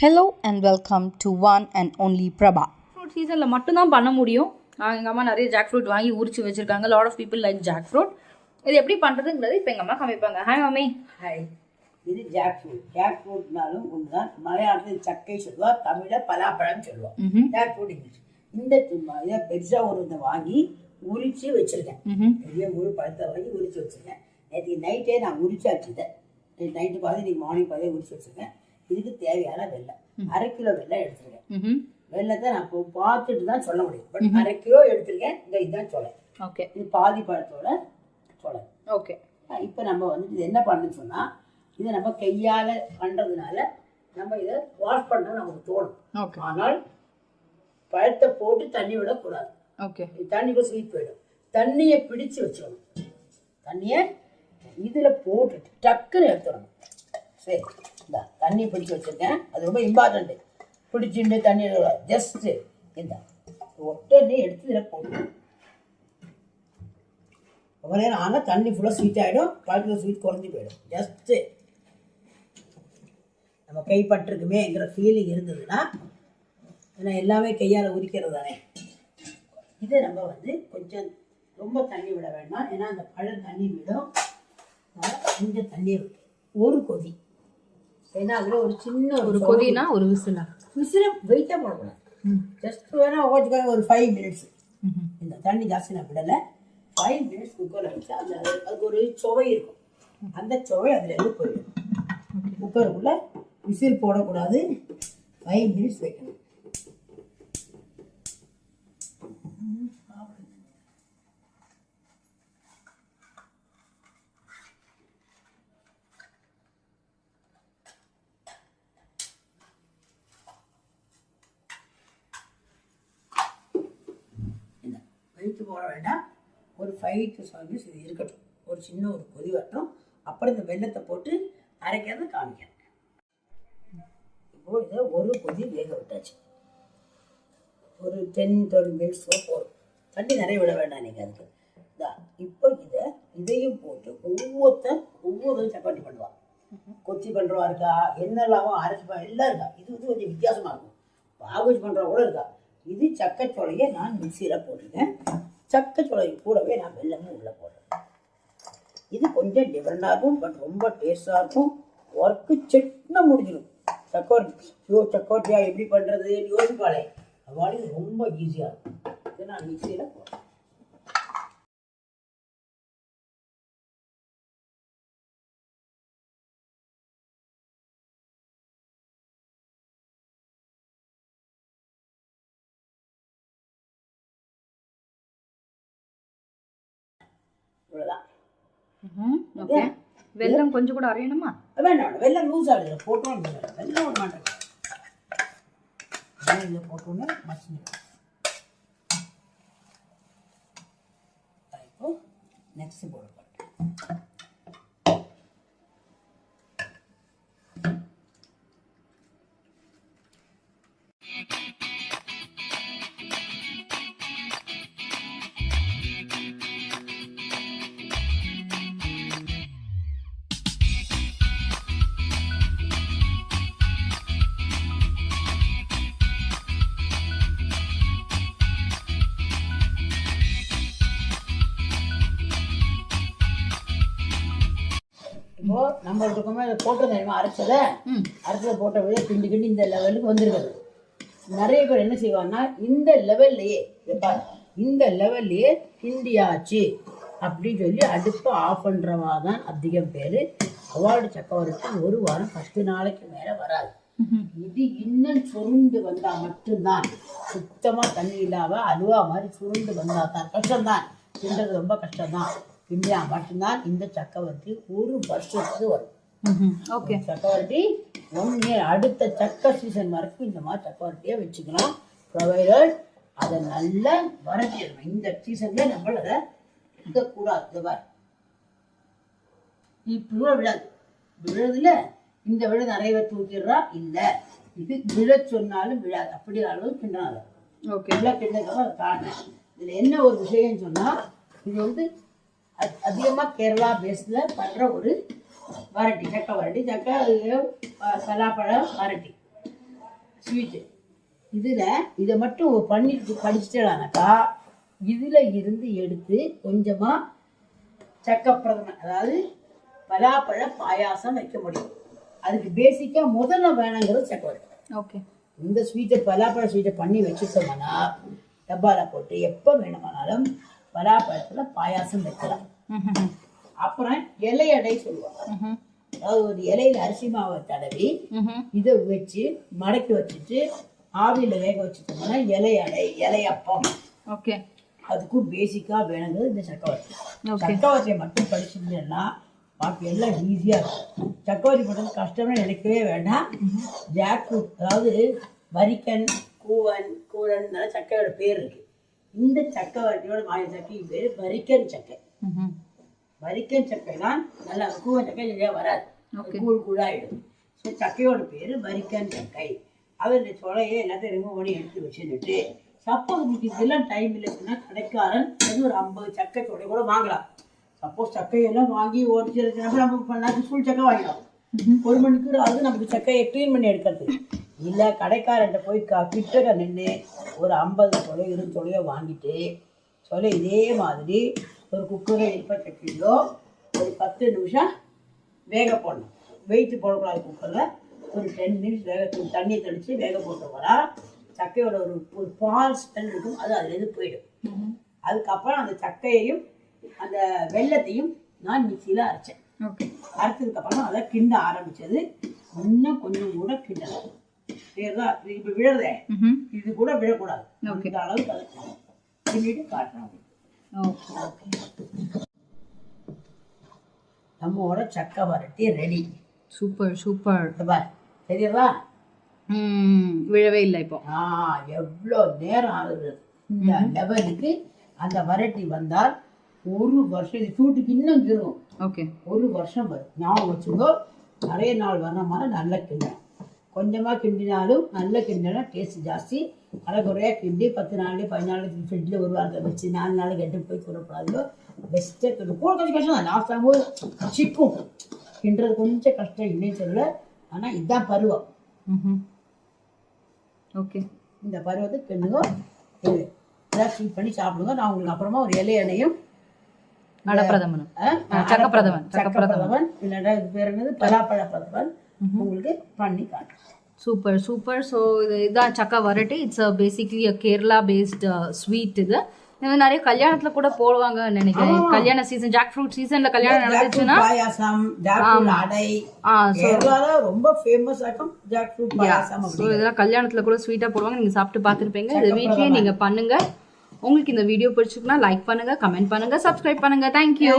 Hello and welcome to one and only Prabha. Fruit சீசனில் மட்டும்தான் பண்ண முடியும். எங்கள் அம்மா நிறைய ஜாக் ஃப்ரூட் வாங்கி உரிச்சு வச்சுருக்காங்க. Lot of people like jackfruit. இது எப்படி பண்ணுறதுங்கிறது இப்போ எங்கள் அம்மா காமிப்பாங்க. Hi mummy. ஹாய், இது ஜாக்ஃப்ரூட். ஜாக்ஃப்ரூட்னாலும் ஒன்று தான். மலையாளத்தில் சக்கை சொல்லுவா, தமிழில் பலாப்பழம் சொல்லுவோம். Jackfruit English. இந்த இதை பெருசாக ஒரு இதை வாங்கி உரிச்சு வச்சுருக்கேன். பெரிய முழு பழத்தை வாங்கி உரிச்சு வச்சுருக்கேன். நேற்று நைட்டே நான் உரிச்சு வச்சுட்டேன். நைட்டு பாதி இன்னைக்கு மார்னிங் பாதி உரிச்சு வச்சுருக்கேன். இதுக்கு தேவையான வெல்லம் 1/2 கிலோ வெல்லம் எடுத்துருக்கேன். வெள்ளத்தை நான் இப்போ பார்த்துட்டு தான் சொல்ல முடியும். பட் 1/2 கிலோ எடுத்துருக்கேன். இதுதான் சொல்ல. ஓகே, இது பாதி பழத்தோட சொல்ல. ஓகே, இப்போ நம்ம வந்து இது என்ன பண்ணணும்னு சொன்னால், இதை நம்ம கையால் பண்ணுறதுனால நம்ம இதை வாஷ் பண்ண நமக்கு தோணும். ஓகே. ஆனால் பழத்தை போட்டு தண்ணி விடக்கூடாது. ஓகே. தண்ணி கூட ஸ்வீட் போயிடும். தண்ணியை பிடிச்சு வச்சுக்கணும். தண்ணியை இதில் போட்டுட்டு டக்குன்னு எடுத்துடணும். சரி, இந்த தண்ணியை பிடிச்சி வச்சுருக்கேன். அது ரொம்ப இம்பார்ட்டண்ட்டு. பிடிச்சிட்டு தண்ணி எடுக்கக்கூடாது. ஜஸ்ட்டு இந்த ஒட்டனே எடுத்து இதில் போட்டுக்கணும். ரொம்ப நேரம் ஆனால் தண்ணி ஃபுல்லாக ஸ்வீட் ஆகிடும். பழத்தில் ஸ்வீட் குறைஞ்சி போயிடும். ஜஸ்ட்டு நம்ம கைப்பற்றுக்குமேங்கிற ஃபீலிங் இருந்ததுன்னா, ஏன்னா எல்லாமே கையால் உரிக்கிறது தானே. இதை நம்ம வந்து கொஞ்சம் ரொம்ப தண்ணி விட வேண்டாம். ஏன்னா அந்த பழம் தண்ணி விடும். கொஞ்சம் தண்ணி ஒரு கொதி. ஏன்னா அதில் ஒரு சின்ன ஒரு கொதினா ஒரு விசிலா? விசில வெயிட்டாக போடக்கூடாது. ஜஸ்ட் வேணால் கொஞ்சம் ஒரு 5 மினிட்ஸ். இந்த தண்ணி ஜாஸ்தி நான் விடலை. 5 மினிட்ஸ் குக்கரில் வச்சு அந்த அதுக்கு ஒரு சுவை இருக்கும். அந்த சுவை அதில் இருந்து போயிடும். குக்கருக்குள்ளே விசில் போடக்கூடாது. 5 மினிட்ஸ் வைக்கணும். வெயிட்டு போட வேண்டாம். ஒரு 5 to 7 மினிட்ஸ் இது இருக்கட்டும். ஒரு சின்ன ஒரு கொதி வரட்டும். அப்புறம் இந்த வெல்லத்தை போட்டு அரைக்கிறத காமிக்கிறேன். இப்போது இதை ஒரு கொதி வேக விட்டாச்சு. ஒரு 10-12 மினிட்ஸ் போதும். தண்ணி நிறைய விட வேண்டாம் நீங்கள் அதுக்கு. இப்போ இதையும் போட்டு ஒவ்வொரு சப்பாத்தி பண்ணுவாள். கொச்சி பண்ணுறவா இருக்கா, என்னெல்லாமோ அரைச்சி எல்லாம் இருக்கா. இது வந்து கொஞ்சம் வித்தியாசமாக இருக்கும். பாகுஜ் பண்ணுறவா கூட இருக்கா. இது சக்கைச்சோளையை நான் மிக்சியில் போட்டிருக்கேன். சக்கைச்சோளை கூடவே நான் வெல்லமும் உள்ளே போடுறேன். இது கொஞ்சம் டிஃப்ரெண்டாக இருக்கும். பட் ரொம்ப டேஸ்டாக இருக்கும். ஒர்க்கு செட்னா முடிஞ்சிடும். சக்கோட்டியா எப்படி பண்ணுறது யோசிப்பாளே, அவளுக்கு ரொம்ப ஈஸியாக இருக்கும். இதை நான் மிக்சியில் போடுறேன். இவ்வளோதான். ஓகே. வெல்லம் கொஞ்சம் கூட அரையணுமா? வேண்டாம், வெல்லம் லூஸ் ஆகுது. போட்டோம் வெல்லம் ஒரு மாட்டேன். இதில் போட்டோன்னு மசிஞ்சு. இப்போ நெக்ஸ்ட் போட போட்டேன். இப்போ நம்மளுக்குமே இதை போட்டு தெரியுமா, அரைச்சதை போட்ட விட கிண்டி இந்த லெவலுக்கு வந்துருக்குது. நிறைய பேர் என்ன செய்வாங்கன்னா, இந்த லெவல்லையே கிண்டியாச்சு அப்படின்னு சொல்லி அடுப்பை ஆஃப் பண்ணுறவா தான் அதிகம் பேர். அவார்டு சக்கவரட்டி 1 வாரம் 10 நாளைக்கு மேலே வராது. இது இன்னும் சுருண்டு வந்தால் மட்டும்தான், சுத்தமாக தண்ணி இல்லாமல் அல்வா மாதிரி சுருண்டு வந்தால் தான் கஷ்டம்தான். கிண்டுறது ரொம்ப கஷ்டம்தான். இந்தியா மட்டும்தான் இந்த சக்கவரட்டி 1 வருஷத்துக்கு வரும். ஓகே. சக்கவரட்டி 1 இயர். அடுத்த சக்க சீசன் வரைக்கும் இந்த மாதிரி சக்கவரட்டியை வச்சுக்கலாம். ப்ரொவைடட் அதை நல்லா வரட்டிடணும். இந்த சீசன்ல நம்ம அதை இருக்கக்கூடாது. இப்படி கூட விழாது. விழுதுல இந்த விழ நிறைய பேர் தூக்கிடுறா. இல்லை, இது விழ சொன்னாலும் விழாது. அப்படி அளவு கிண்டாது. ஓகே. விழ கிண்டதுக்காக அதை காரணம். இதில் என்ன ஒரு விஷயம்னு சொன்னால், இது வந்து அதிகமாக கேரளா பேஸில் பண்ணுற ஒரு வரட்டி, சக்கை வரட்டி, பலாப்பழம் வரட்டி. ஸ்வீட்டு. இதில் இதை மட்டும் பண்ணிட்டு படிச்சிட்டானாக்கா இதில் இருந்து எடுத்து கொஞ்சமாக சக்கப்பிரதமன், அதாவது பலாப்பழ பாயாசம் வைக்க முடியும். அதுக்கு பேசிக்காக முதல்ல வேணுங்கிறது சக்கரை. ஓகே. இந்த ஸ்வீட்டை பலாப்பழ ஸ்வீட்டை பண்ணி வச்சுட்டோம்னா டப்பாவில் போட்டு எப்போ வேணுமானாலும் பலாப்பழத்தில் பாயாசம் வைக்கலாம். அப்புறம் இலையடை சொல்லுவாங்க. அதாவது ஒரு இலையில அரிசி மாவை தடவி இதை வச்சு மடக்கி வச்சுட்டு ஆவியில் வேக வச்சுட்டோம்னா இலையடை, இலையப்பம். ஓகே. அதுக்கும் பேசிக்காக வேணுங்கிறது இந்த சக்கவரத்தி. சக்கவரத்தியை மட்டும் படிச்சுட்டேன்னா பாக்கி எல்லாம் ஈஸியாக இருக்கும். சக்கவரத்தி பண்ணுறது கஷ்டம்னு நினைக்கவே வேண்டாம். ஜாக்ஃப்ரூட், அதாவது வரிக்கன், கூழன் சக்கையோட பேர் இருக்கு. இந்த சக்கவரத்தியோட மாய சக்கை பேர் வரிக்கன் சக்கை. வரிக்கன் சக்கைலாம் நல்லா கூவன் சக்கை சரியாக வராது, கூழாயிடும். ஸோ சக்கையோட பேர் வரிக்கன் சக்கை. அதோட சொலையை எல்லாத்தையும் ரிமூவ் பண்ணி எடுத்து வச்சுட்டு சப்போஸ் உங்களுக்கு இதெல்லாம் டைம் இல்லைன்னா கடைக்காரன் ஒரு 50 சக்கை சொலை கூட வாங்கலாம். சப்போஸ் சக்கையெல்லாம் வாங்கி ஒரு சில நமக்கு பண்ணால் ஃபுல் சக்கை வாங்கிடும். 1 மணிக்கூர் ஆகுது நமக்கு சக்கையை க்ளீன் பண்ணி எடுக்கிறது. இல்லை கடைக்காரன்ட்ட போய் கிட்டக்க நின்று ஒரு 50 சொலை 20 சொலையோ வாங்கிட்டு சொலை இதே மாதிரி ஒரு குக்கரை 20 கிலோ ஒரு 10 நிமிஷம் வேக போடணும். வெயிட்டு போடக்கூடாது. குக்கரில் ஒரு 10 மினிட்ஸ் தண்ணி தெளித்து வேக போட்டு வரா சக்கையோட ஒரு பால் ஸ்மெல் இருக்கும், அது அதுலேருந்து போயிடும். அதுக்கப்புறம் அந்த சக்கையையும் அந்த வெல்லத்தையும் நான் மிக்சியில் அரைச்சேன். அரைச்சதுக்கப்புறம் அதை கிண்ட ஆரம்பித்தது. இன்னும் கொஞ்சம் கூட கிண்டலாம். சரிதான், இப்போ விழுறதே இது கூட விழக்கூடாது. அந்த அளவுக்கு அதை கிண்டிட்டு காட்டுறோம். நம்மோட சக்கவரட்டி ரெடி. Super super. சரியா? விழவே இல்லை இப்போ. எவ்வளோ நேரம் ஆகுது இந்த லெவலுக்கு. அந்த வரட்டி வந்தால் 1 வருஷம் இது சூட்டுக்கு இன்னும் இருக்கும். ஓகே. 1 வருஷம் வரும். ஞாபகம் வச்சுக்கோ. நிறைய நாள் வர்ற மாதிரி நல்லா கிண்டணும். கொஞ்சமாக கிண்டினாலும் நல்ல கிண்டினா டேஸ்ட் ஜாஸ்தி. அரைக்குறையாக கிண்டி 10 நாள் 15 நாள் ஃப்ரிட்ஜில் ஒரு வாரத்தை வச்சு 4 நாள் கெட்டு போய் சொல்லக்கூடாதோ. பெஸ்ட்டாக கிண்டும். கூட கொஞ்சம் கஷ்டம் தான். லாஸ்ட் ஆகும்போது சிக்கும். கிண்டுறது கொஞ்சம் கஷ்டம் இல்லைன்னு சொல்லல. ஆனால் இதுதான் பருவம். ஓகே. இந்த பருவத்தை கிண்டுங்க. இது எல்லாம் ஸ்வீட் பண்ணி சாப்பிடுங்க. நான் உங்களுக்கு அப்புறமா ஒரு இலையணையும் சக்கப்பிரதமன் இல்லைன்னா இது பேர் என்னது பலாப்பழ பிரதமன் உங்களுக்கு பண்ணி காட்டுறேன். Super super. ஸோ இதுதான் chakkavaratti. It's basically Kerala based sweet. இது நிறைய கல்யாணத்துல கூட போடுவாங்கன்னு நினைக்கிறேன். கல்யாண சீசன், ஜாக் ஃப்ரூட் சீசன்ல கல்யாணம் நடந்துச்சுன்னா பாயாசம், ஜாக்ஃப்ரூட் அடை கேரளால ரொம்ப ஃபேமஸ் ஆகும். ஜாக்ஃப்ரூட் பாயாசம். ஸோ இதெல்லாம் கல்யாணத்துல கூட ஸ்வீட்டா போடுவாங்க. நீங்க சாப்பிட்டு பார்த்துருப்பீங்க. இது வீட்லயே நீங்க பண்ணுங்க. உங்களுக்கு இந்த வீடியோ பிடிச்சிருக்குன்னா லைக் பண்ணுங்க, கமெண்ட் பண்ணுங்க, சப்ஸ்கிரைப் பண்ணுங்க. தேங்க்யூ.